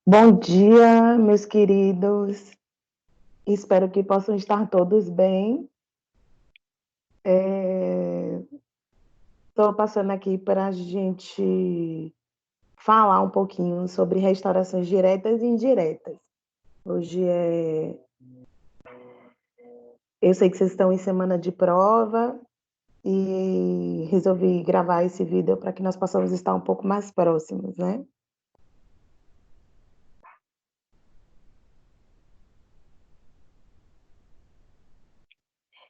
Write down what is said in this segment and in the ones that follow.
Bom dia, meus queridos. Espero que possam estar todos bem. Estou passando aqui para a gente falar um pouquinho sobre restaurações diretas e indiretas. Hoje eu sei que vocês estão em semana de prova e resolvi gravar esse vídeo para que nós possamos estar um pouco mais próximos, né?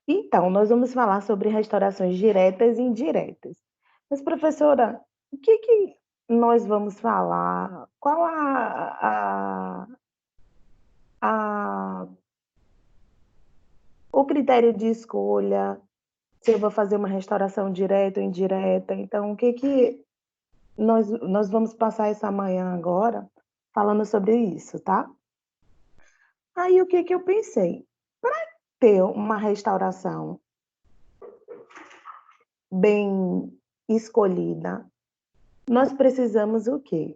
Então, nós vamos falar sobre restaurações diretas e indiretas. Mas, professora, o que nós vamos falar? Qual a- o critério de escolha? Se eu vou fazer uma restauração direta ou indireta? Então, o que nós vamos passar essa manhã agora falando sobre isso, tá? Aí, o que eu pensei? Ter uma restauração bem escolhida, nós precisamos o quê?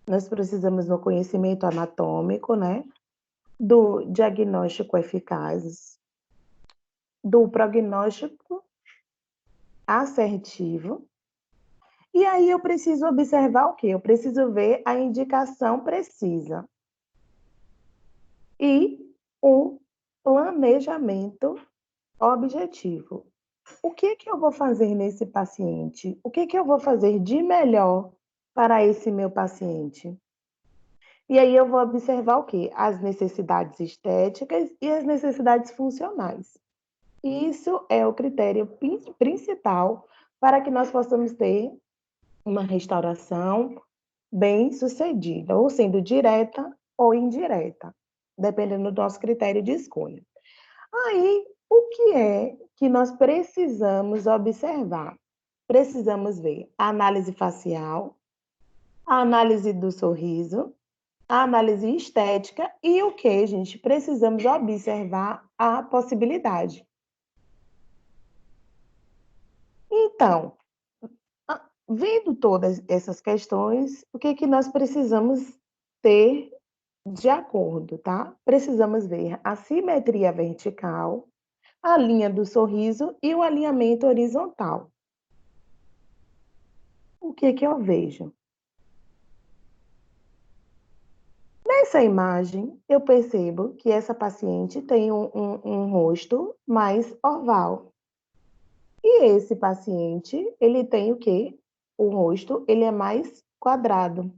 Nós precisamos do conhecimento anatômico, né? Do diagnóstico eficaz, do prognóstico assertivo. E aí eu preciso observar o quê? Eu preciso ver a indicação precisa e o planejamento objetivo. O que eu vou fazer nesse paciente? O que eu vou fazer de melhor para esse meu paciente? E aí eu vou observar o quê? As necessidades estéticas e as necessidades funcionais. Isso é o critério principal para que nós possamos ter uma restauração bem-sucedida, ou sendo direta ou indireta, dependendo do nosso critério de escolha. Aí, o que é que nós precisamos observar? Precisamos ver a análise facial, a análise do sorriso, a análise estética e o que, gente? Precisamos observar a possibilidade. Então, vendo todas essas questões, o que nós precisamos ter de acordo, tá? Precisamos ver a simetria vertical, a linha do sorriso e o alinhamento horizontal. O que eu vejo? Nessa imagem, eu percebo que essa paciente tem um rosto mais oval. E esse paciente, ele tem o quê? O rosto, ele é mais quadrado.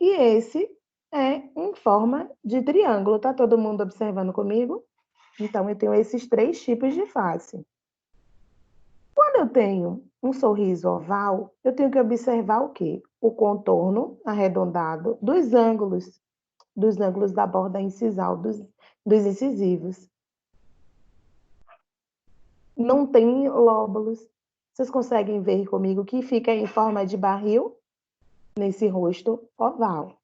E esse é em forma de triângulo. Tá todo mundo observando comigo? Então, eu tenho esses três tipos de face. Quando eu tenho um sorriso oval, eu tenho que observar o quê? O contorno arredondado dos ângulos da borda incisal, dos incisivos. Não tem lóbulos. Vocês conseguem ver comigo que fica em forma de barril nesse rosto oval.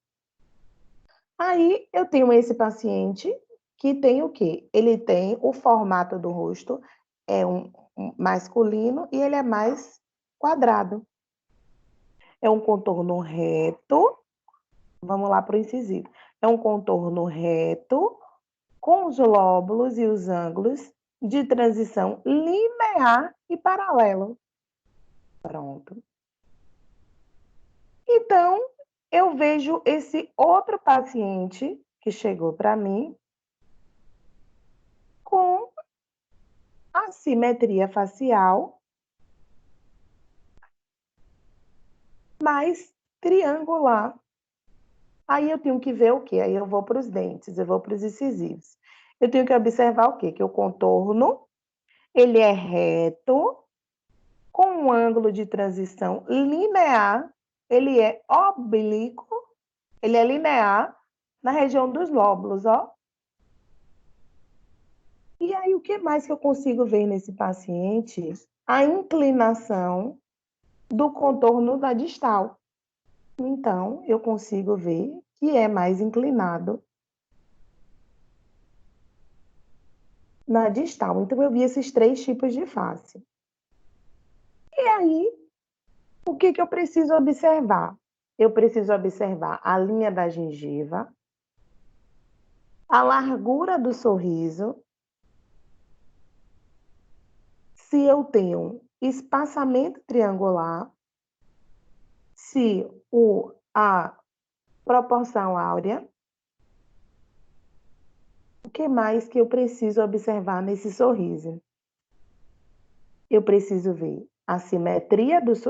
Aí eu tenho esse paciente que tem o quê? Ele tem o formato do rosto, é um masculino e ele é mais quadrado. É um contorno reto. Vamos lá para o incisivo. É um contorno reto, com os lóbulos e os ângulos de transição linear e paralelo. Pronto. Então, eu vejo esse outro paciente que chegou para mim com a simetria facial mais triangular. Aí eu tenho que ver o quê? Aí eu vou para os dentes, eu vou para os incisivos. Eu tenho que observar o quê? Que o contorno, ele é reto, com um ângulo de transição linear, ele é oblíquo, ele é linear na região dos lóbulos, ó. E aí, o que mais que eu consigo ver nesse paciente? A inclinação do contorno da distal. Então, eu consigo ver que é mais inclinado na distal. Então, eu vi esses três tipos de face. E aí, o que eu preciso observar? eu preciso observar a linha da gengiva, a largura do sorriso, se eu tenho espaçamento triangular, se a proporção áurea. O que mais que eu preciso observar nesse sorriso? Eu preciso ver a simetria dos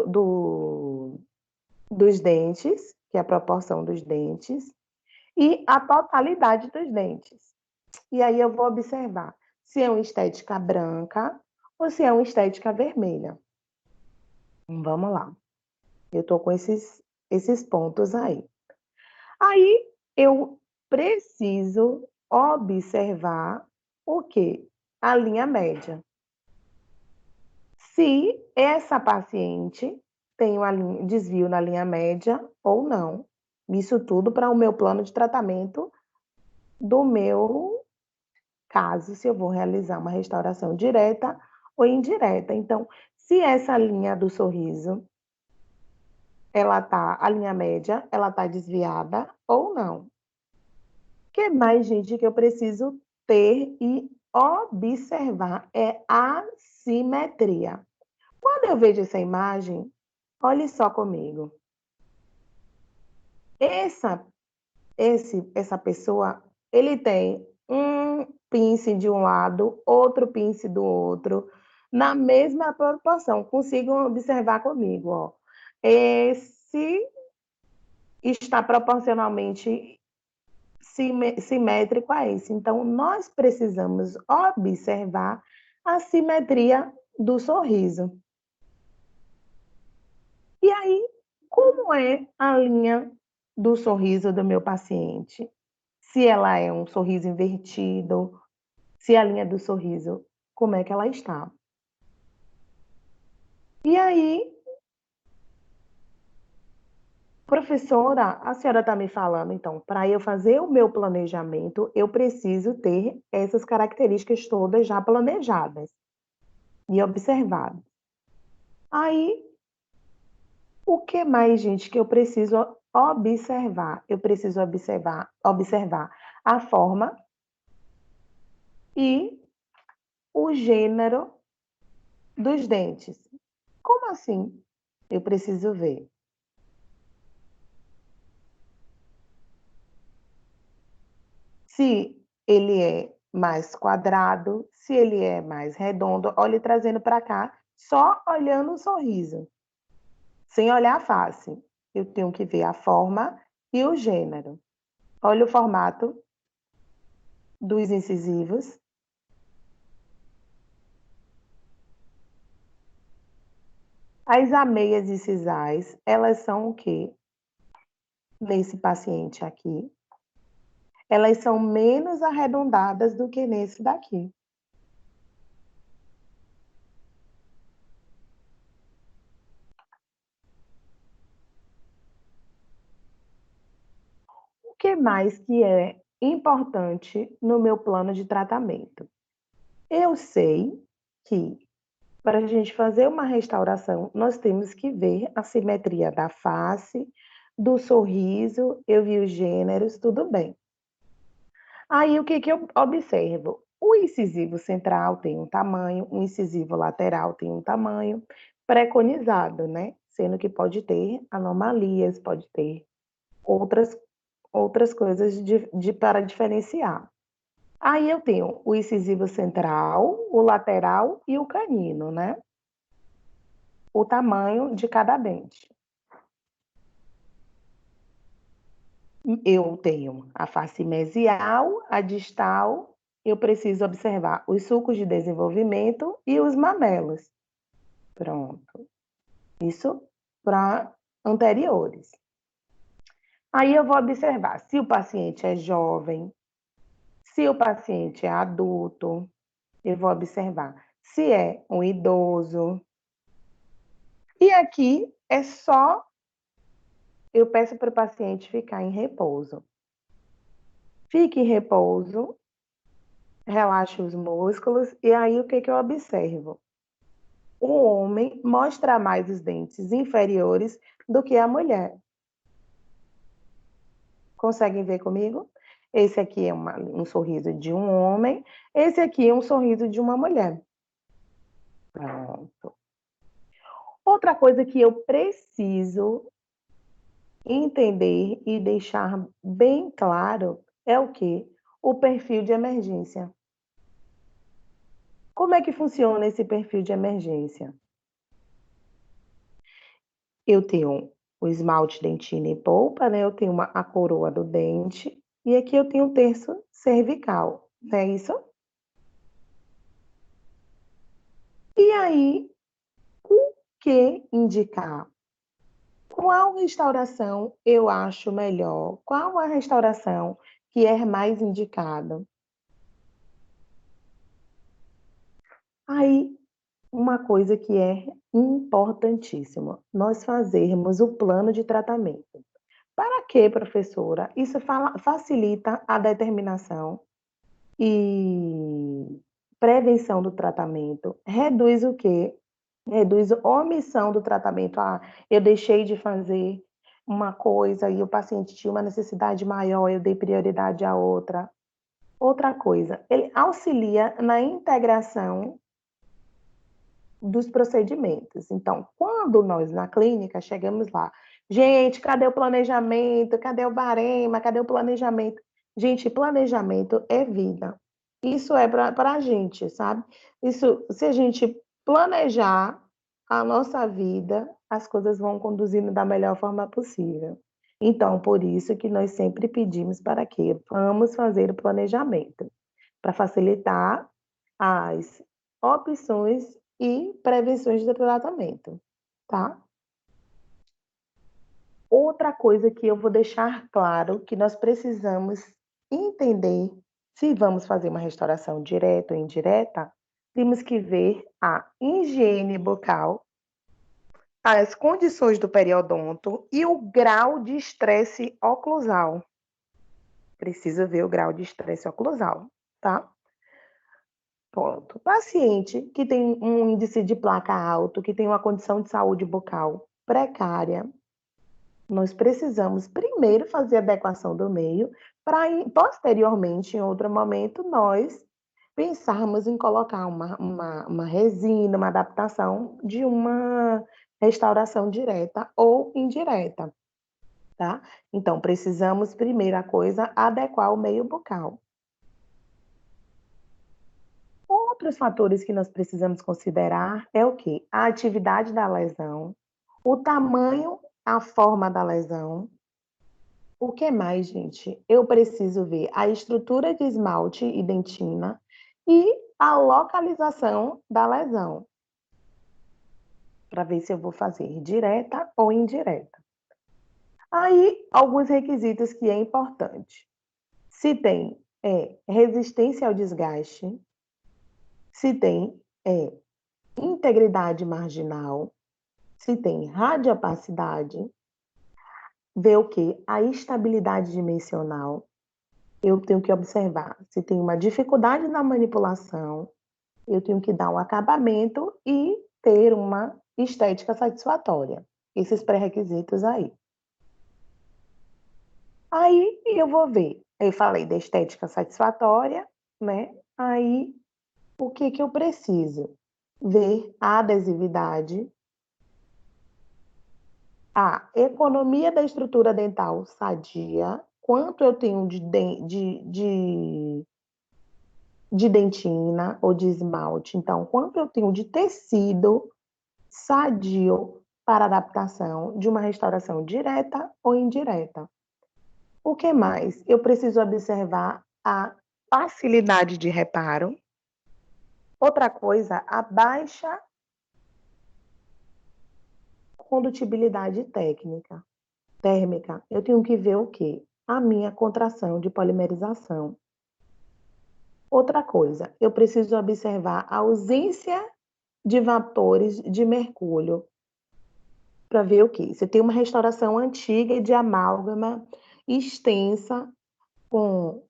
dentes, que é a proporção dos dentes, e a totalidade dos dentes. E aí eu vou observar se é uma estética branca ou se é uma estética vermelha. Vamos lá. Eu estou com esses pontos aí. Aí eu preciso observar o quê? A linha média. Se essa paciente tem um desvio na linha média ou não. Isso tudo para o meu plano de tratamento do meu caso, se eu vou realizar uma restauração direta ou indireta. Então, se essa linha do sorriso, a linha média, ela tá desviada ou não. O que mais, gente, que eu preciso ter e observar é a simetria. Quando eu vejo essa imagem, olhe só comigo. Essa pessoa, ele tem um pince de um lado, outro pince do outro, na mesma proporção. Consigam observar comigo, ó. Esse está proporcionalmente simétrico a esse. Então, nós precisamos observar a simetria do sorriso. E aí, como é a linha do sorriso do meu paciente? Se ela é um sorriso invertido, se a linha do sorriso, como é que ela está? E aí, professora, a senhora está me falando, então, para eu fazer o meu planejamento, eu preciso ter essas características todas já planejadas e observadas. Aí, o que mais, gente, que eu preciso observar? Eu preciso observar a forma e o gênero dos dentes. Como assim? Eu preciso ver se ele é mais quadrado, se ele é mais redondo. Olha, trazendo para cá, só olhando o sorriso, sem olhar a face. Eu tenho que ver a forma e o gênero. Olha o formato dos incisivos. As ameias incisais, elas são o quê? Nesse paciente aqui, elas são menos arredondadas do que nesse daqui. O que mais que é importante no meu plano de tratamento? Eu sei que para a gente fazer uma restauração, nós temos que ver a simetria da face, do sorriso, eu vi os gêneros, tudo bem. Aí o que que eu observo? O incisivo central tem um tamanho, o incisivo lateral tem um tamanho preconizado, né? Sendo que pode ter anomalias, pode ter outras, outras coisas para diferenciar. Aí eu tenho o incisivo central, o lateral e o canino, né? O tamanho de cada dente. Eu tenho a face mesial, a distal, eu preciso observar os sulcos de desenvolvimento e os mamelos. Pronto. Isso para anteriores. Aí eu vou observar se o paciente é jovem, se o paciente é adulto, eu vou observar se é um idoso. E aqui é só eu peço para o paciente ficar em repouso. Fique em repouso, relaxe os músculos, e aí o que que eu observo? O homem mostra mais os dentes inferiores do que a mulher. Conseguem ver comigo? Esse aqui é um sorriso de um homem, esse aqui é um sorriso de uma mulher. Pronto. Outra coisa que eu preciso entender e deixar bem claro é o quê? O perfil de emergência. Como é que funciona esse perfil de emergência? Eu tenho o esmalte dentina em polpa, né, eu tenho a coroa do dente, e aqui eu tenho o terço cervical, não é isso? E aí, o que indicar? Qual restauração eu acho melhor? Qual a restauração que é mais indicada? Aí, uma coisa que é importantíssima, nós fazermos o plano de tratamento. Para quê, professora? Isso facilita a determinação e prevenção do tratamento. Reduz o quê? Reduz a omissão do tratamento. Ah, eu deixei de fazer uma coisa e o paciente tinha uma necessidade maior, eu dei prioridade à outra. Outra coisa, ele auxilia na integração dos procedimentos. Então, quando nós na clínica chegamos lá, gente, cadê o planejamento? Cadê o barema? Cadê o planejamento? Gente, planejamento é vida. Isso é para a gente, sabe? Isso, se a gente planejar a nossa vida, as coisas vão conduzindo da melhor forma possível. Então, por isso que nós sempre pedimos para que vamos fazer o planejamento, para facilitar as opções e prevenções do tratamento, tá? Outra coisa que eu vou deixar claro que nós precisamos entender se vamos fazer uma restauração direta ou indireta, temos que ver a higiene bucal, as condições do periodonto e o grau de estresse oclusal. Precisa ver o grau de estresse oclusal, tá? Ponto. Paciente que tem um índice de placa alto, que tem uma condição de saúde bucal precária, nós precisamos primeiro fazer a adequação do meio, para posteriormente, em outro momento, nós pensarmos em colocar uma resina, uma adaptação de uma restauração direta ou indireta, tá? Então, precisamos, primeira coisa, adequar o meio bucal. Outros fatores que nós precisamos considerar é o quê? A atividade da lesão, o tamanho, a forma da lesão. O que mais, gente? Eu preciso ver a estrutura de esmalte e dentina e a localização da lesão, para ver se eu vou fazer direta ou indireta. Aí, alguns requisitos que é importante. Se tem resistência ao desgaste, se tem integridade marginal, se tem radiopacidade, ver o quê? A estabilidade dimensional. Eu tenho que observar se tem uma dificuldade na manipulação, eu tenho que dar um acabamento e ter uma estética satisfatória. Esses pré-requisitos aí. Aí eu vou ver, eu falei da estética satisfatória, né? Aí o que que eu preciso? Ver a adesividade, a economia da estrutura dental sadia, quanto eu tenho de dentina ou de esmalte, então, quanto eu tenho de tecido sadio para adaptação de uma restauração direta ou indireta. O que mais? Eu preciso observar a facilidade de reparo. Outra coisa, a baixa condutibilidade térmica. Eu tenho que ver o quê? A minha contração de polimerização. Outra coisa, eu preciso observar a ausência de vapores de mercúrio, para ver o quê? Se tem uma restauração antiga e de amálgama extensa com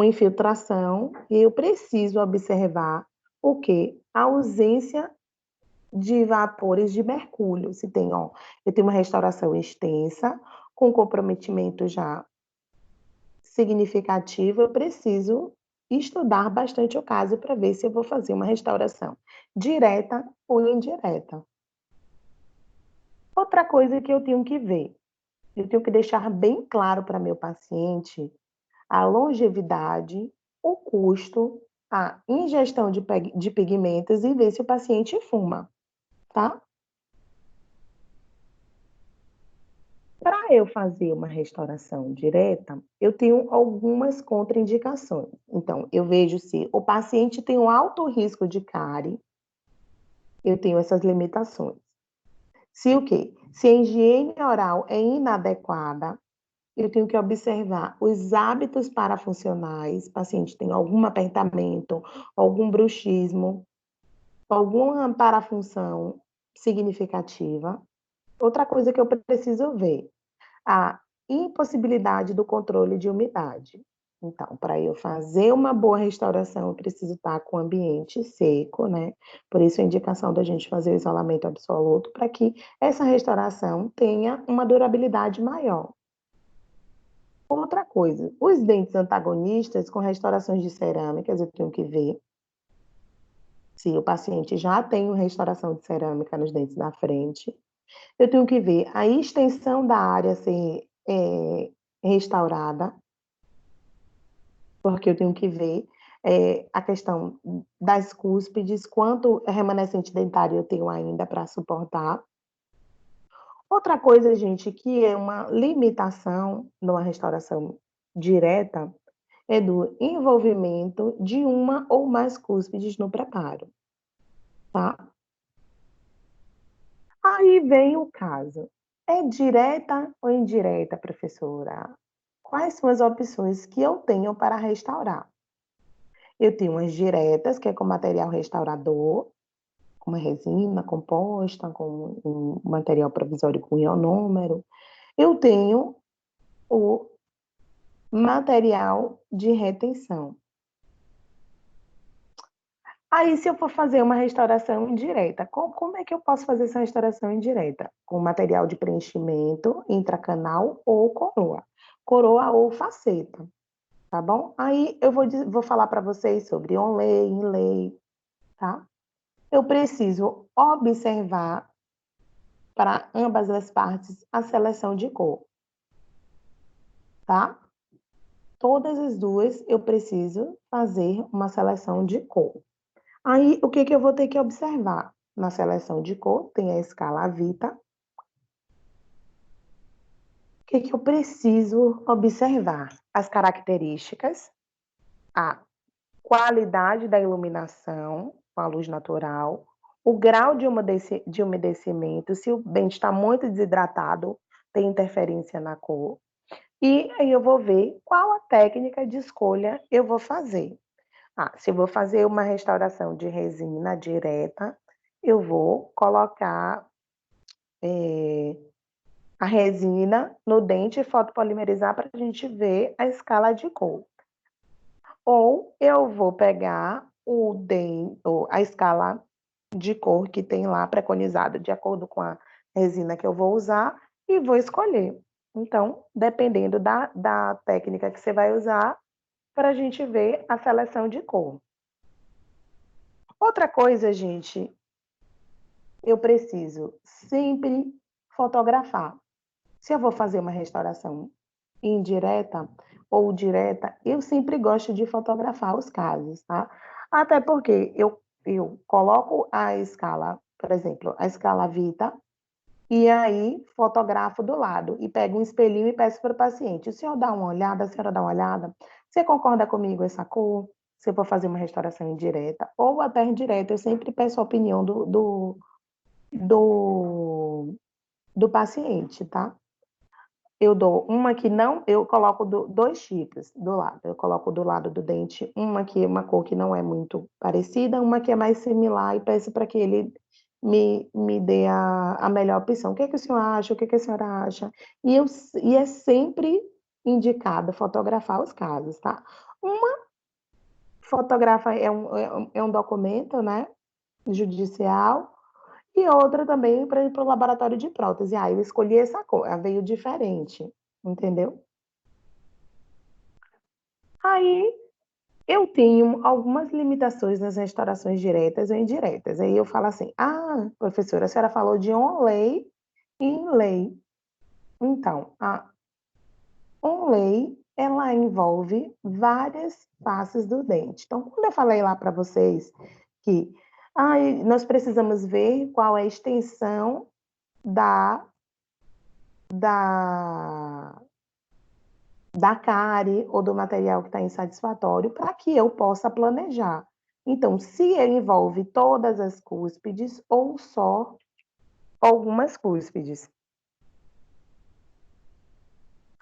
infiltração, e eu preciso observar o quê? A ausência de vapores de mercúrio. Se tem, ó, eu tenho uma restauração extensa, com comprometimento já significativo, eu preciso estudar bastante o caso para ver se eu vou fazer uma restauração direta ou indireta. Outra coisa que eu tenho que ver, eu tenho que deixar bem claro para meu paciente a longevidade, o custo, a ingestão de pigmentos e ver se o paciente fuma, tá? Para eu fazer uma restauração direta, eu tenho algumas contraindicações. Então, eu vejo se o paciente tem um alto risco de cárie, eu tenho essas limitações. Se o quê? Se a higiene oral é inadequada, eu tenho que observar os hábitos parafuncionais, o paciente tem algum apertamento, algum bruxismo, alguma parafunção significativa. Outra coisa que eu preciso ver, a impossibilidade do controle de umidade. Então, para eu fazer uma boa restauração, eu preciso estar com o ambiente seco, né? Por isso a indicação da gente fazer o isolamento absoluto, para que essa restauração tenha uma durabilidade maior. Outra coisa, os dentes antagonistas com restaurações de cerâmicas, eu tenho que ver se o paciente já tem uma restauração de cerâmica nos dentes da frente. Eu tenho que ver a extensão da área ser restaurada, porque eu tenho que ver a questão das cúspides, quanto remanescente dentário eu tenho ainda para suportar. Outra coisa, gente, que é uma limitação numa restauração direta, é do envolvimento de uma ou mais cúspides no preparo, tá? Aí vem o caso. É direta ou indireta, professora? Quais são as opções que eu tenho para restaurar? Eu tenho as diretas, que é com material restaurador, com uma resina composta, com um material provisório com ionômero. Eu tenho o material de retenção. Aí, se eu for fazer uma restauração indireta, como é que eu posso fazer essa restauração indireta? Com material de preenchimento intracanal ou coroa. Coroa ou faceta, tá bom? Aí eu vou falar para vocês sobre onlay, inlay, tá? Eu preciso observar para ambas as partes a seleção de cor, tá? Todas as duas eu preciso fazer uma seleção de cor. Aí, o que que eu vou ter que observar? Na seleção de cor, tem a escala Vita. O que que eu preciso observar? As características, a qualidade da iluminação com a luz natural, o grau de umedecimento, se o dente está muito desidratado, tem interferência na cor. E aí eu vou ver qual a técnica de escolha eu vou fazer. Se eu vou fazer uma restauração de resina direta, eu vou colocar a resina no dente e fotopolimerizar para a gente ver a escala de cor. Ou eu vou pegar a escala de cor que tem lá preconizada, de acordo com a resina que eu vou usar, e vou escolher. Então, dependendo da técnica que você vai usar, para a gente ver a seleção de cor. Outra coisa, gente, eu preciso sempre fotografar. Se eu vou fazer uma restauração indireta ou direta, eu sempre gosto de fotografar os casos, tá? Até porque eu coloco a escala, por exemplo, a escala Vita, e aí fotografo do lado e pego um espelhinho e peço para o paciente: o senhor dá uma olhada, a senhora dá uma olhada, você concorda comigo essa cor? Se eu for fazer uma restauração indireta ou até indireta, eu sempre peço a opinião do, do paciente, tá? Eu dou uma que não, eu coloco dois tipos do lado. Eu coloco do lado do dente uma que é uma cor que não é muito parecida, uma que é mais similar e peço para que ele me dê a melhor opção. O que é que o senhor acha? O que é que a senhora acha? E é sempre indicado fotografar os casos, tá? Uma fotografa é um documento, né, judicial, e outra também para ir para o laboratório de prótese. Aí eu escolhi essa cor, ela veio diferente, entendeu? Aí eu tenho algumas limitações nas restaurações diretas ou indiretas. Aí eu falo assim: ah, professora, a senhora falou de onlay e inlay. Então, a onlay, ela envolve várias faces do dente. Então, quando eu falei lá para vocês que nós precisamos ver qual é a extensão da, da, da cárie ou do material que está insatisfatório para que eu possa planejar. Então, se ele envolve todas as cúspides ou só algumas cúspides.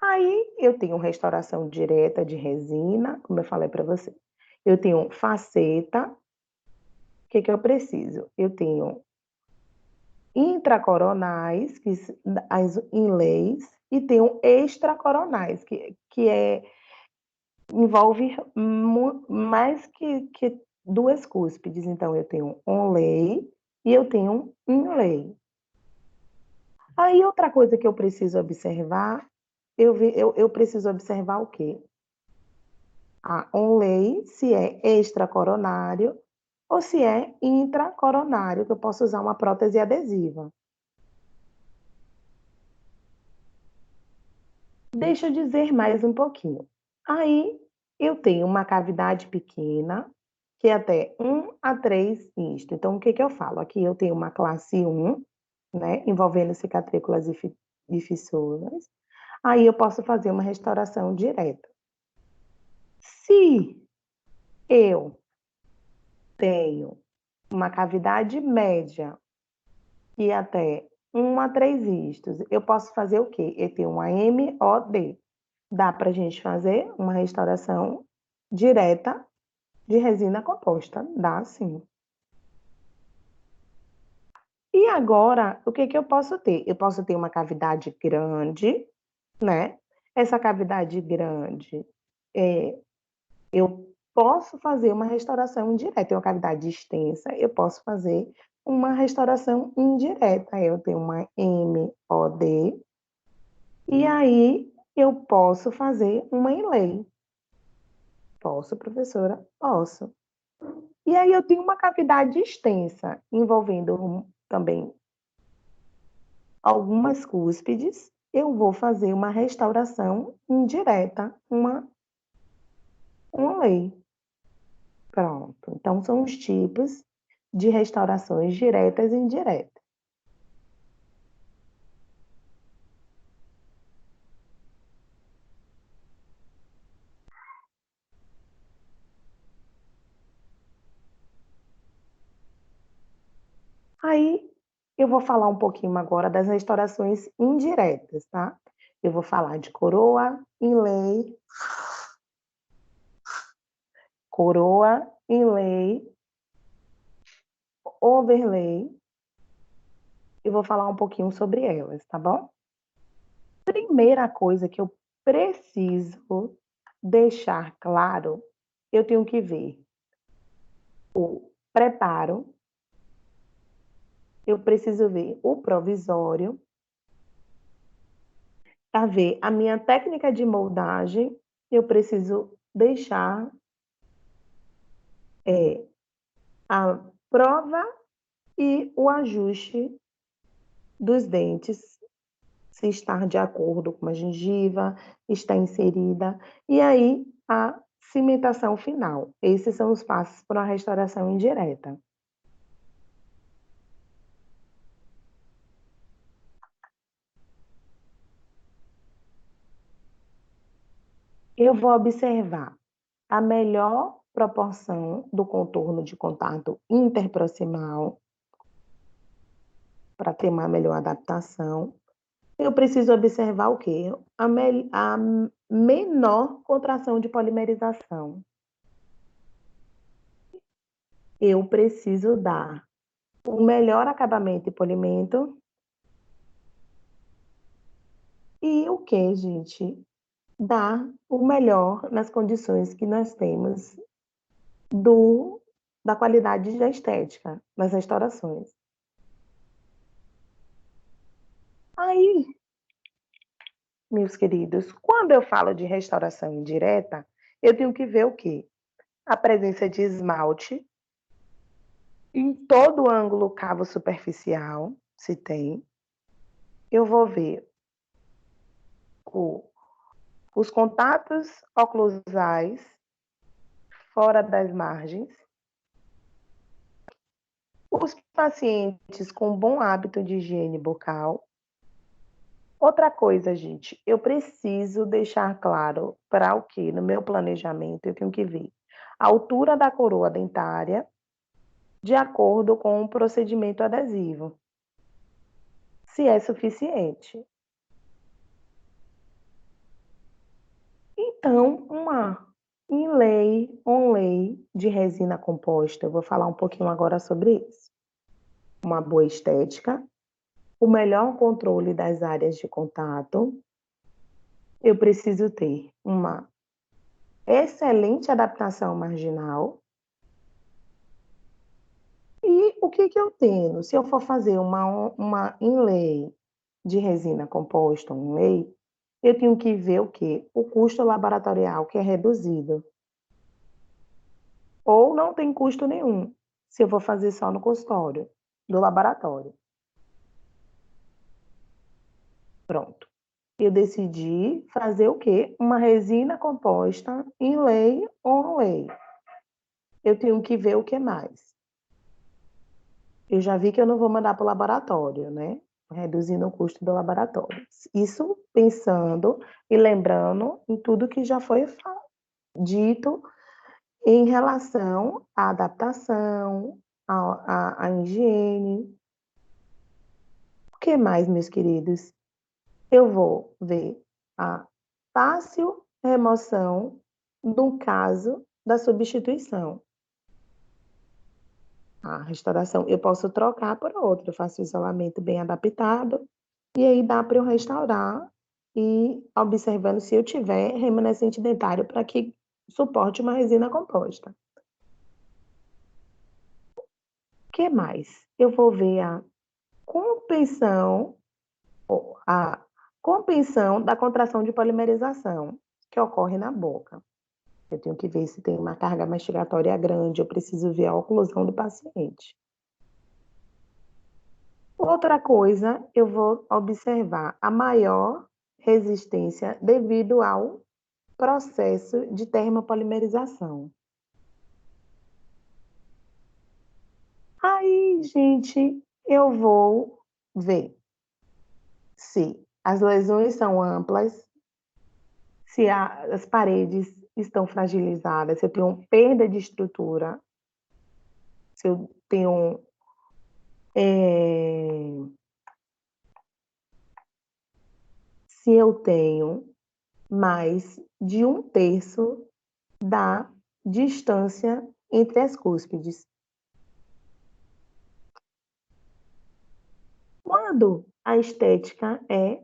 Aí eu tenho restauração direta de resina, como eu falei para você. Eu tenho faceta. O que que eu preciso? Eu tenho intracoronais, as inlays, e tenho extracoronais, envolve mais que duas cúspides. Então, eu tenho onlay e eu tenho inlay. Aí, outra coisa que eu preciso observar, eu preciso observar o quê? A onlay, se é extracoronário ou se é intracoronário, que eu posso usar uma prótese adesiva. Deixa eu dizer mais um pouquinho. Aí, eu tenho uma cavidade pequena, que é até 1 a 3 isto. Então, o que que eu falo? Aqui eu tenho uma classe 1, né, envolvendo cicatrículas e fissuras. Aí eu posso fazer uma restauração direta. Se eu tenho uma cavidade média e até 1 a 3 istos, eu posso fazer o quê? Eu tenho uma MOD. Dá para a gente fazer uma restauração direta de resina composta. Dá sim. E agora, o que que eu posso ter? Eu posso ter uma cavidade grande, né? Essa cavidade grande, eu posso fazer uma restauração indireta. Tem uma cavidade extensa, eu posso fazer uma restauração indireta. Eu tenho uma MOD, e aí eu posso fazer uma inlay. Posso, professora? Posso. E aí eu tenho uma cavidade extensa, envolvendo também algumas cúspides. Eu vou fazer uma restauração indireta, uma lei. Pronto. Então, são os tipos de restaurações diretas e indiretas. Aí, eu vou falar um pouquinho agora das restaurações indiretas, tá? Eu vou falar de coroa, inlay, overlay, e vou falar um pouquinho sobre elas, tá bom? Primeira coisa que eu preciso deixar claro, eu tenho que ver o preparo, eu preciso ver o provisório, para ver a minha técnica de moldagem, eu preciso deixar a prova e o ajuste dos dentes, se está de acordo com a gengiva, está inserida, e aí a cimentação final. Esses são os passos para a restauração indireta. Eu vou observar a melhor proporção do contorno de contato interproximal para ter uma melhor adaptação. Eu preciso observar o quê? A menor contração de polimerização. Eu preciso dar o melhor acabamento e polimento. E o que, gente? Dar o melhor nas condições que nós temos da qualidade da estética, nas restaurações. meus queridos, quando eu falo de restauração indireta, eu tenho que ver o quê? A presença de esmalte em todo o ângulo cavo superficial, se tem. Eu vou ver o os contatos oclusais fora das margens, os pacientes com bom hábito de higiene bucal. Outra coisa, gente, eu preciso deixar claro para o que no meu planejamento eu tenho que ver a altura da coroa dentária de acordo com o procedimento adesivo, se é suficiente. Então, uma inlay de resina composta, eu vou falar um pouquinho agora sobre isso. Uma boa estética, o melhor controle das áreas de contato, eu preciso ter uma excelente adaptação marginal. E o que que eu tenho? Se eu for fazer uma inlay de resina composta, um inlay, eu tenho que ver o quê? O custo laboratorial, que é reduzido. Ou não tem custo nenhum, se eu vou fazer só no consultório do laboratório. Pronto. Eu decidi fazer o quê? Uma resina composta inlay onlay. Eu tenho que ver o que mais. Eu já vi que eu não vou mandar para o laboratório, né? Reduzindo o custo do laboratório. Isso pensando e lembrando em tudo que já foi dito em relação à adaptação, à higiene. O que mais, meus queridos? Eu vou ver a fácil remoção no caso da substituição. A restauração, eu posso trocar por outra, eu faço isolamento bem adaptado, e aí dá para eu restaurar e observando se eu tiver remanescente dentário para que suporte uma resina composta. O que mais? Eu vou ver compensação, a compensação da contração de polimerização que ocorre na boca. Eu tenho que ver se tem uma carga mastigatória grande, eu preciso ver a oclusão do paciente. Outra coisa, eu vou observar a maior resistência devido ao processo de termopolimerização. Aí, gente, eu vou ver se as lesões são amplas, se as paredes estão fragilizadas, se eu tenho perda de estrutura, se eu tenho eh, se eu tenho mais de 1/3 da distância entre as cúspides. Quando a estética é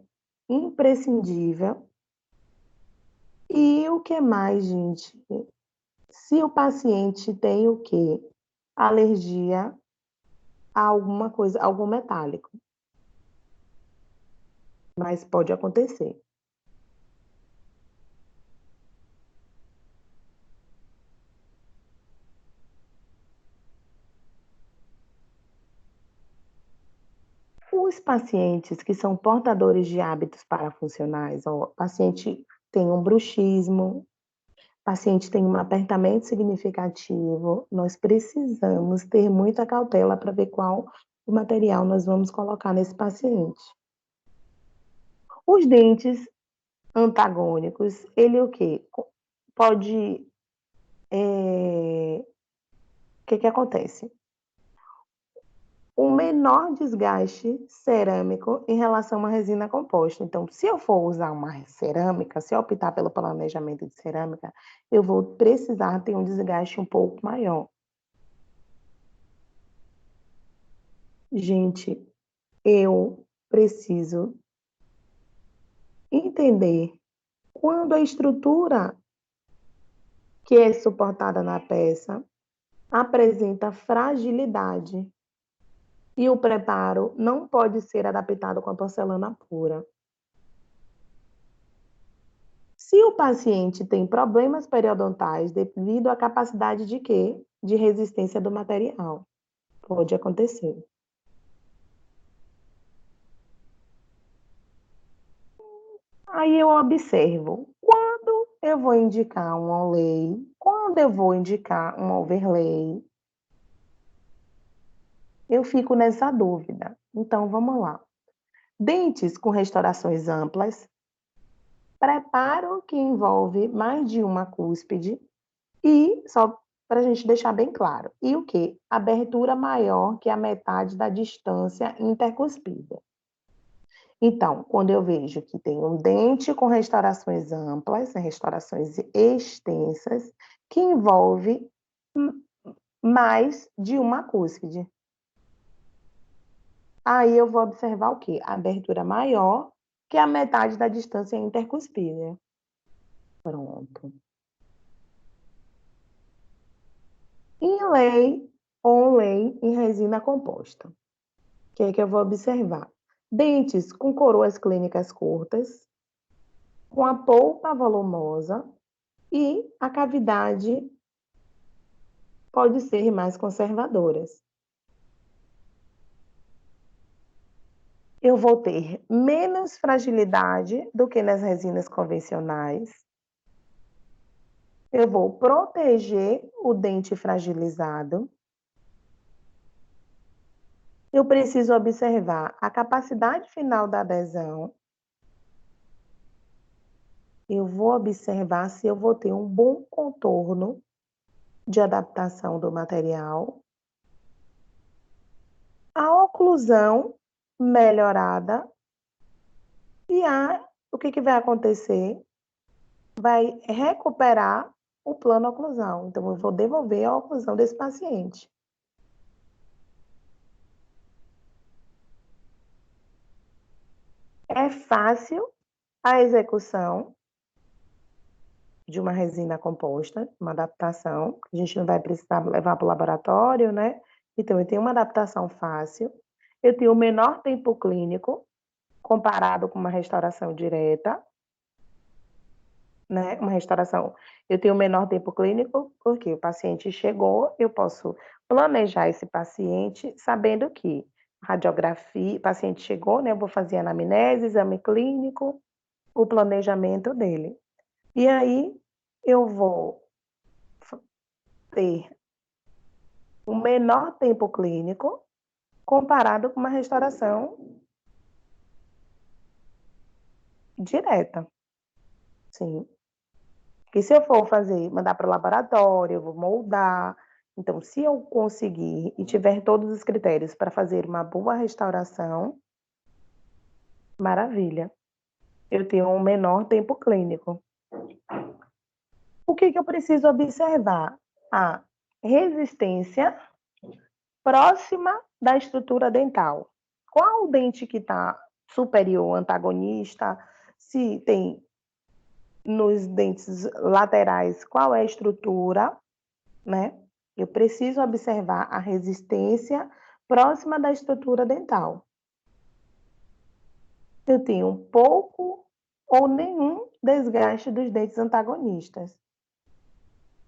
imprescindível e o que mais, gente? Se o paciente tem o quê? Alergia a alguma coisa, algum metálico, mas pode acontecer. Os pacientes que são portadores de hábitos parafuncionais, ó, paciente tem um bruxismo, paciente tem um apertamento significativo, nós precisamos ter muita cautela para ver qual o material nós vamos colocar nesse paciente. Os dentes antagônicos, ele o quê? Pode, o que que acontece? O menor desgaste cerâmico em relação a uma resina composta. Então, se eu for usar uma cerâmica, se eu optar pelo planejamento de cerâmica, eu vou precisar ter um desgaste um pouco maior. Gente, eu preciso entender quando a estrutura que é suportada na peça apresenta fragilidade e o preparo não pode ser adaptado com a porcelana pura. Se o paciente tem problemas periodontais devido à capacidade de quê? De resistência do material. Pode acontecer. Aí eu observo quando eu vou indicar um onlay, quando eu vou indicar um overlay. Eu fico nessa dúvida. Então vamos lá. Dentes com restaurações amplas, preparo que envolve mais de uma cúspide e, só para a gente deixar bem claro, e o que? Abertura maior que a metade da distância intercuspida. Então, quando eu vejo que tem um dente com restaurações amplas, restaurações extensas, que envolve mais de uma cúspide. Aí eu vou observar o quê? A abertura maior que a metade da distância intercuspídea. Pronto. Inlay ou lay em resina composta. O que é que eu vou observar? Dentes com coroas clínicas curtas, com a polpa volumosa e a cavidade pode ser mais conservadoras. Eu vou ter menos fragilidade do que nas resinas convencionais. Eu vou proteger o dente fragilizado. Eu preciso observar a capacidade final da adesão. Eu vou observar se eu vou ter um bom contorno de adaptação do material. A oclusão melhorada. E o que vai acontecer? Vai recuperar o plano oclusal. Então, eu vou devolver a oclusão desse paciente. É fácil a execução de uma resina composta, uma adaptação. A gente não vai precisar levar para o laboratório, né? Então, eu tenho uma adaptação fácil. Eu tenho o menor tempo clínico comparado com uma restauração direta, né? Uma restauração, eu tenho o menor tempo clínico porque o paciente chegou, eu posso planejar esse paciente sabendo que radiografia, o paciente chegou, né? Eu vou fazer anamnese, exame clínico, o planejamento dele. E aí eu vou ter o menor tempo clínico comparado com uma restauração direta. Sim. Porque se eu for fazer, mandar para o laboratório, eu vou moldar. Então, se eu conseguir e tiver todos os critérios para fazer uma boa restauração, maravilha. Eu tenho um menor tempo clínico. O que eu preciso observar? A resistência próxima da estrutura dental. Qual o dente que está superior, antagonista? Se tem nos dentes laterais, qual é a estrutura, né? Eu preciso observar a resistência próxima da estrutura dental. Eu tenho um pouco ou nenhum desgaste dos dentes antagonistas.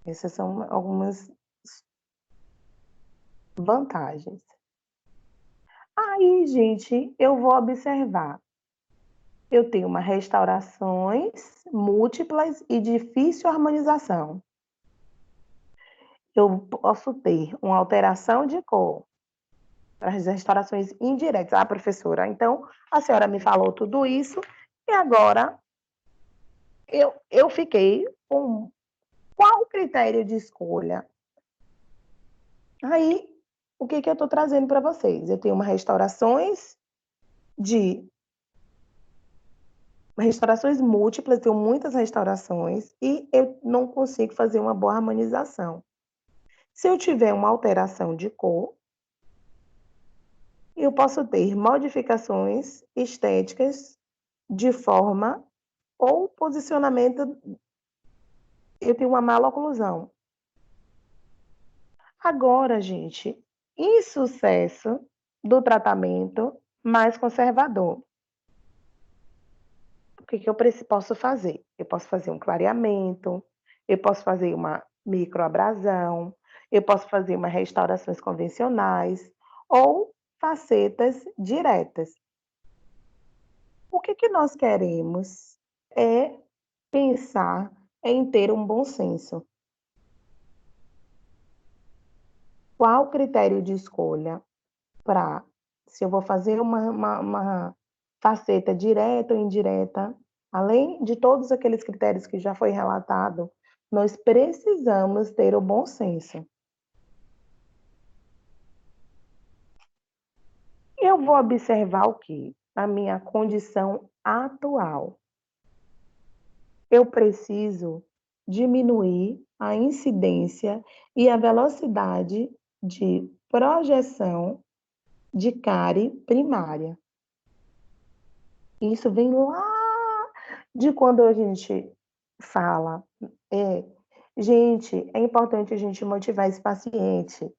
Essas são algumas vantagens. Aí, gente, eu vou observar. Eu tenho uma restaurações múltiplas e difícil harmonização. Eu posso ter uma alteração de cor, as restaurações indiretas. Ah, professora, então a senhora me falou tudo isso e agora eu fiquei com qual critério de escolha? Aí, o que eu estou trazendo para vocês? Eu tenho restaurações múltiplas, tenho muitas restaurações e eu não consigo fazer uma boa harmonização. Se eu tiver uma alteração de cor, eu posso ter modificações estéticas de forma ou posicionamento, eu tenho uma mala oclusão. Agora, gente, insucesso do tratamento mais conservador. O que eu posso fazer? Eu posso fazer um clareamento, eu posso fazer uma microabrasão, eu posso fazer uma restaurações convencionais ou facetas diretas. O que nós queremos é pensar em ter um bom senso. Qual o critério de escolha para se eu vou fazer uma faceta direta ou indireta, além de todos aqueles critérios que já foi relatado, nós precisamos ter o bom senso. Eu vou observar o quê? A minha condição atual. Eu preciso diminuir a incidência e a velocidade de projeção de cárie primária. Isso vem lá de quando a gente fala, é, gente, é importante a gente motivar esse paciente.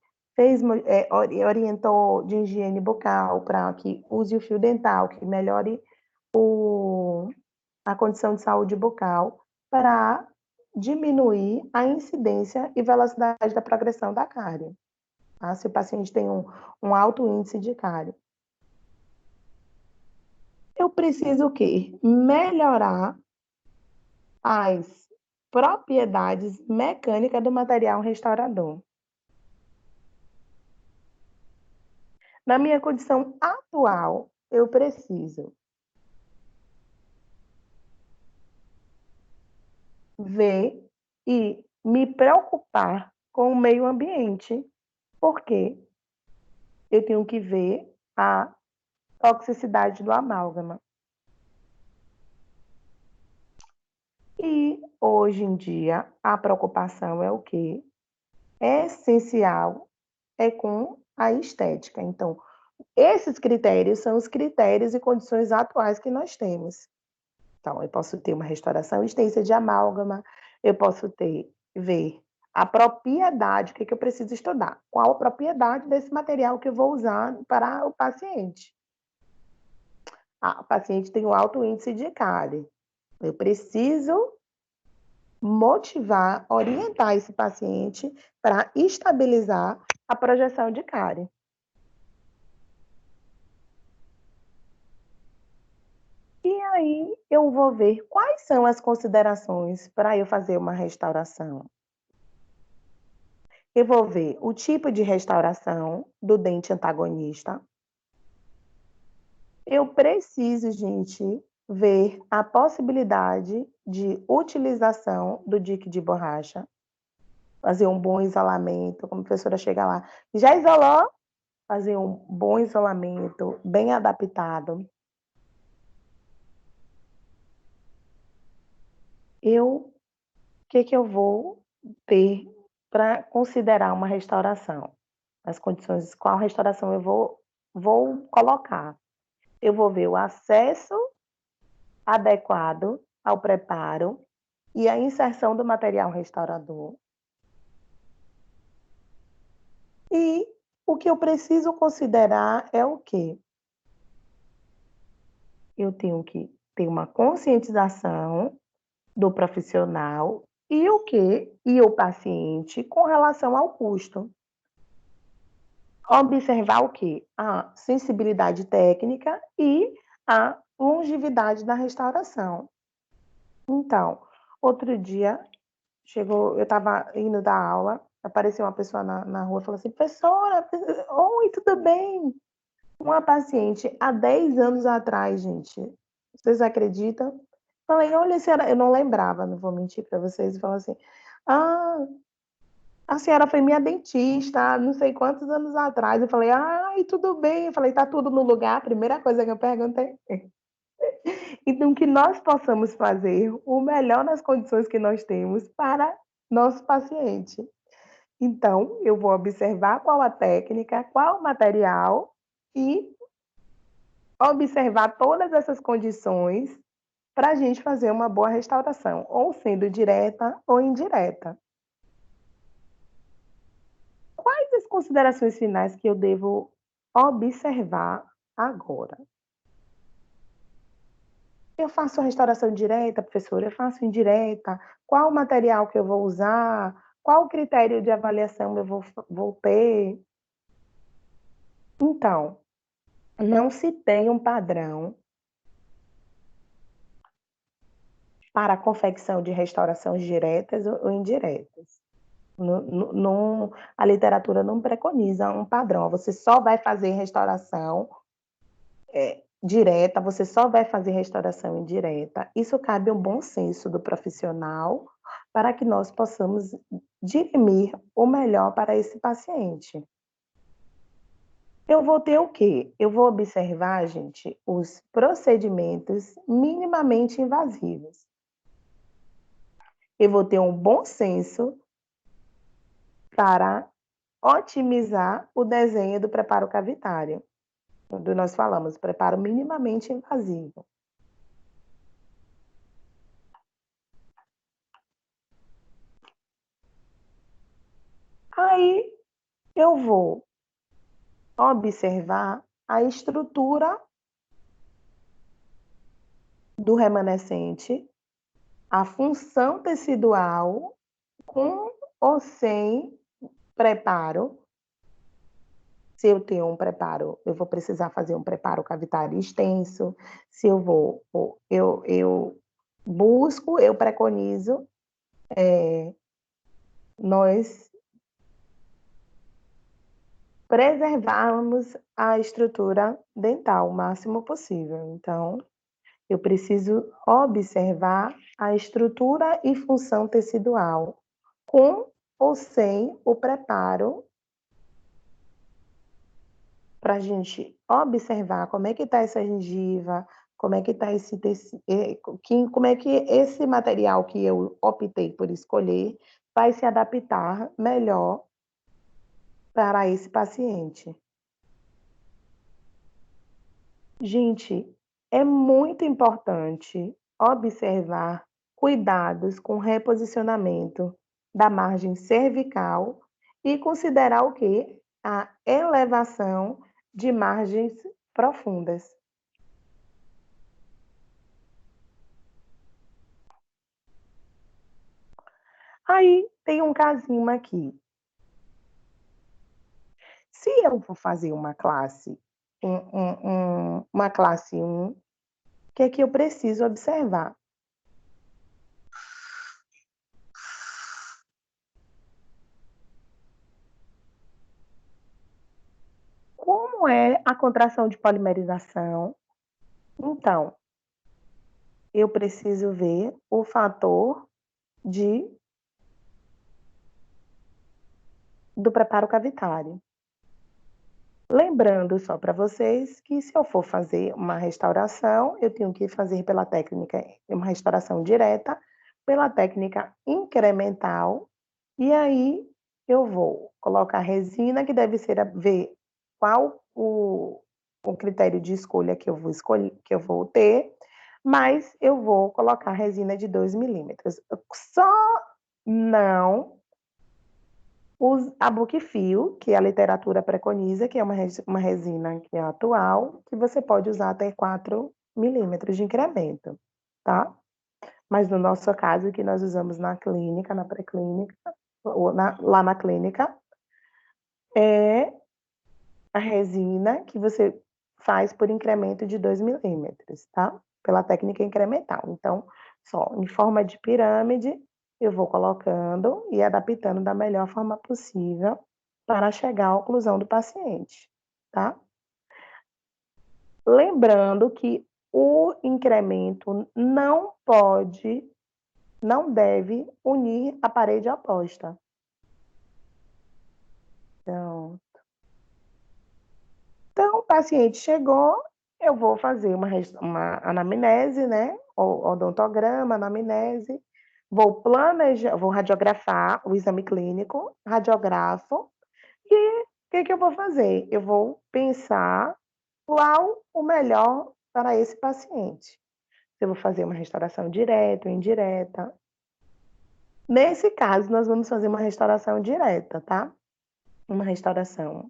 Orientou de higiene bucal para que use o fio dental, que melhore a condição de saúde bucal, para diminuir a incidência e velocidade da progressão da cárie, tá? Se o paciente tem um alto índice de cárie. Eu preciso o quê? Melhorar as propriedades mecânicas do material restaurador. Na minha condição atual, eu preciso ver e me preocupar com o meio ambiente, porque eu tenho que ver a toxicidade do amálgama. E hoje em dia a preocupação é o quê? É essencial é com a estética. Então, esses critérios são os critérios e condições atuais que nós temos. Então, eu posso ter uma restauração extensa de amálgama, eu posso ver a propriedade, o que eu preciso estudar, qual a propriedade desse material que eu vou usar para o paciente. O paciente tem um alto índice de cárie. Eu preciso motivar, orientar esse paciente para estabilizar a projeção de cárie. E aí eu vou ver quais são as considerações para eu fazer uma restauração. Eu vou ver o tipo de restauração do dente antagonista. Eu preciso, gente, ver a possibilidade de utilização do dique de borracha, fazer um bom isolamento, como a professora chega lá, já isolou? Fazer um bom isolamento, bem adaptado. O que que eu vou ter para considerar uma restauração? As condições, qual restauração eu vou colocar? Eu vou ver o acesso adequado ao preparo e a inserção do material restaurador. E o que eu preciso considerar é o quê? Eu tenho que ter uma conscientização do profissional e o quê? E o paciente com relação ao custo. Observar o quê? A sensibilidade técnica e a longevidade da restauração. Então, outro dia chegou, eu estava indo dar aula, apareceu uma pessoa na rua e falou assim: "Professora, oi, tudo bem?". Uma paciente há 10 anos atrás, gente, vocês acreditam? Falei: "Olha, senhora", eu não lembrava, não vou mentir para vocês, e falou assim: "Ah, a senhora foi minha dentista há não sei quantos anos atrás". Eu falei: "Ai, tudo bem". Eu falei: "Tá tudo no lugar?". A primeira coisa que eu perguntei. Então, que nós possamos fazer o melhor nas condições que nós temos para nosso paciente. Então, eu vou observar qual a técnica, qual o material e observar todas essas condições para a gente fazer uma boa restauração, ou sendo direta ou indireta. Quais as considerações finais que eu devo observar agora? Eu faço restauração direta, professora? Eu faço indireta? Qual o material que eu vou usar? Qual o critério de avaliação eu vou ter? Então, não se tem um padrão para a confecção de restaurações diretas ou indiretas. A literatura não preconiza um padrão. Você só vai fazer restauração direta, você só vai fazer restauração indireta. Isso cabe ao bom senso do profissional para que nós possamos dirimir o melhor para esse paciente. Eu vou ter o quê? Eu vou observar, gente, os procedimentos minimamente invasivos. Eu vou ter um bom senso para otimizar o desenho do preparo cavitário, quando nós falamos preparo minimamente invasivo. Aí eu vou observar a estrutura do remanescente, a função tecidual, com ou sem preparo. Se eu tenho um preparo, eu vou precisar fazer um preparo cavitário extenso. Se eu vou, eu busco, eu preconizo, nós preservarmos a estrutura dental o máximo possível. Então, eu preciso observar a estrutura e função tecidual, com ou sem o preparo, para a gente observar como é que está essa gengiva, como é que está esse tecido, como é que esse material que eu optei por escolher vai se adaptar melhor para esse paciente. Gente, é muito importante observar cuidados com reposicionamento da margem cervical e considerar o quê? A elevação de margens profundas. Aí tem um casinho aqui. Se eu for fazer uma classe 1, o que é que eu preciso observar? Como é a contração de polimerização? Então, eu preciso ver o fator do preparo cavitário. Lembrando só para vocês que se eu for fazer uma restauração, eu tenho que fazer pela técnica, uma restauração direta, pela técnica incremental, e aí eu vou colocar resina, que deve ser ver qual o critério de escolha que eu vou escolher, que eu vou ter, mas eu vou colocar resina de 2 milímetros. Só não a Bookfil, que a literatura preconiza, que é uma resina que é atual, que você pode usar até 4 milímetros de incremento, tá? Mas no nosso caso, que nós usamos na clínica, na pré-clínica, lá na clínica, é a resina que você faz por incremento de 2 milímetros, tá? Pela técnica incremental. Então, só em forma de pirâmide, eu vou colocando e adaptando da melhor forma possível para chegar à oclusão do paciente, tá? Lembrando que o incremento não deve unir a parede oposta. Então, o paciente chegou, eu vou fazer uma anamnese, né? Odontograma, anamnese, vou planejar, vou radiografar o exame clínico, radiografo, e o que que eu vou fazer? Eu vou pensar qual o melhor para esse paciente. Se eu vou fazer uma restauração direta ou indireta. Nesse caso, nós vamos fazer uma restauração direta, tá? Uma restauração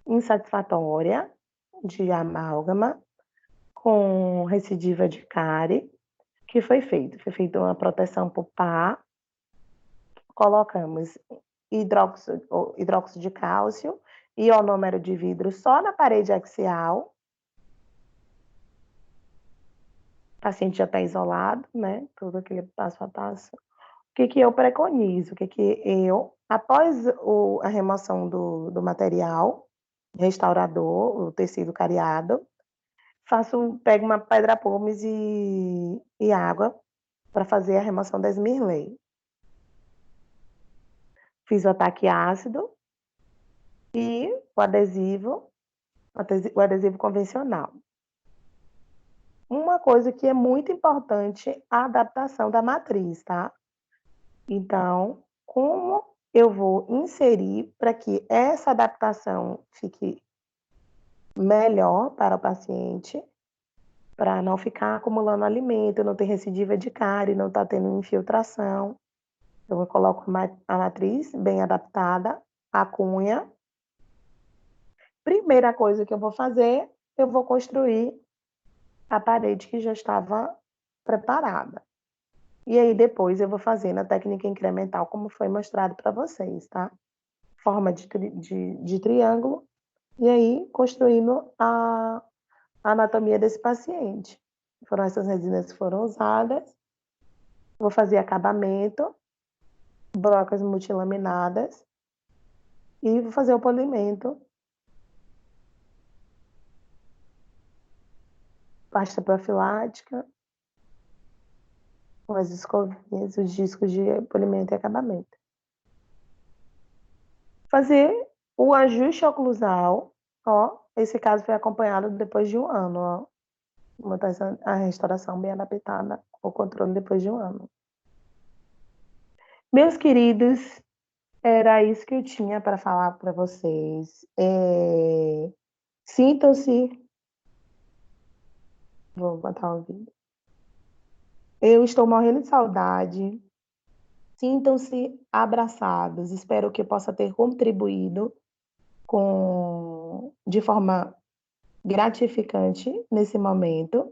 insatisfatória de amálgama, com recidiva de cárie. O que foi feito? Foi feita uma proteção pulpar, colocamos hidróxido de cálcio e ionômero de vidro só na parede axial. O paciente já está isolado, né? Todo aquele passo a passo. O que eu preconizo? Após a remoção do material restaurador, o tecido cariado, pego uma pedra pómez e água para fazer a remoção da Smirley. Fiz o ataque ácido e o adesivo convencional. Uma coisa que é muito importante, a adaptação da matriz, tá? Então, como eu vou inserir para que essa adaptação fique melhor para o paciente, para não ficar acumulando alimento, não ter recidiva de cárie, não estar tendo infiltração. Então, eu coloco a matriz bem adaptada, a cunha. Primeira coisa que eu vou fazer, eu vou construir a parede que já estava preparada. E aí, depois, eu vou fazer na técnica incremental, como foi mostrado para vocês, tá? Forma de triângulo, e aí, construindo a anatomia desse paciente. Foram essas resinas que foram usadas. Vou fazer acabamento, brocas multilaminadas, e vou fazer o polimento. Pasta profilática, com as escovinhas, os discos de polimento e acabamento. Fazer o ajuste oclusal, ó. Esse caso foi acompanhado depois de 1 ano, ó. Montar a restauração bem adaptada ao controle depois de 1 ano. Meus queridos, era isso que eu tinha para falar para vocês. Sintam-se. Vou botar o vídeo. Eu estou morrendo de saudade. Sintam-se abraçados. Espero que eu possa ter contribuído de forma gratificante nesse momento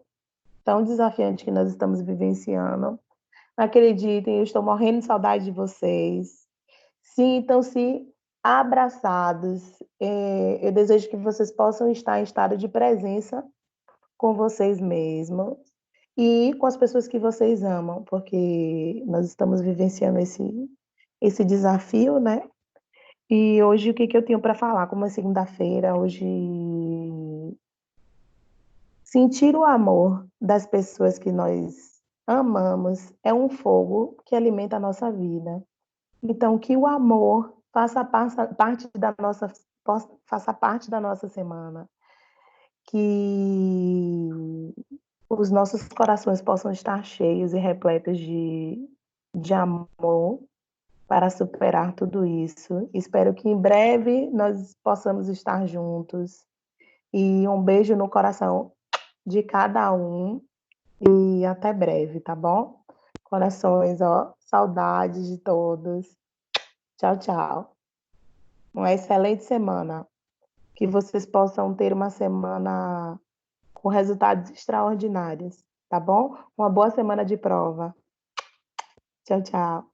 tão desafiante que nós estamos vivenciando. Acreditem, eu estou morrendo de saudade de vocês. Sintam-se abraçados. Eu desejo que vocês possam estar em estado de presença com vocês mesmos e com as pessoas que vocês amam, porque nós estamos vivenciando esse desafio, né? E hoje, o que eu tenho para falar? Como é segunda-feira, hoje, sentir o amor das pessoas que nós amamos é um fogo que alimenta a nossa vida. Então, que o amor faça parte da nossa semana, que os nossos corações possam estar cheios e repletos de amor para superar tudo isso. Espero que em breve nós possamos estar juntos. E um beijo no coração de cada um. E até breve, tá bom? Corações, ó, saudades de todos. Tchau, tchau. Uma excelente semana. Que vocês possam ter uma semana com resultados extraordinários, tá bom? Uma boa semana de prova. Tchau, tchau.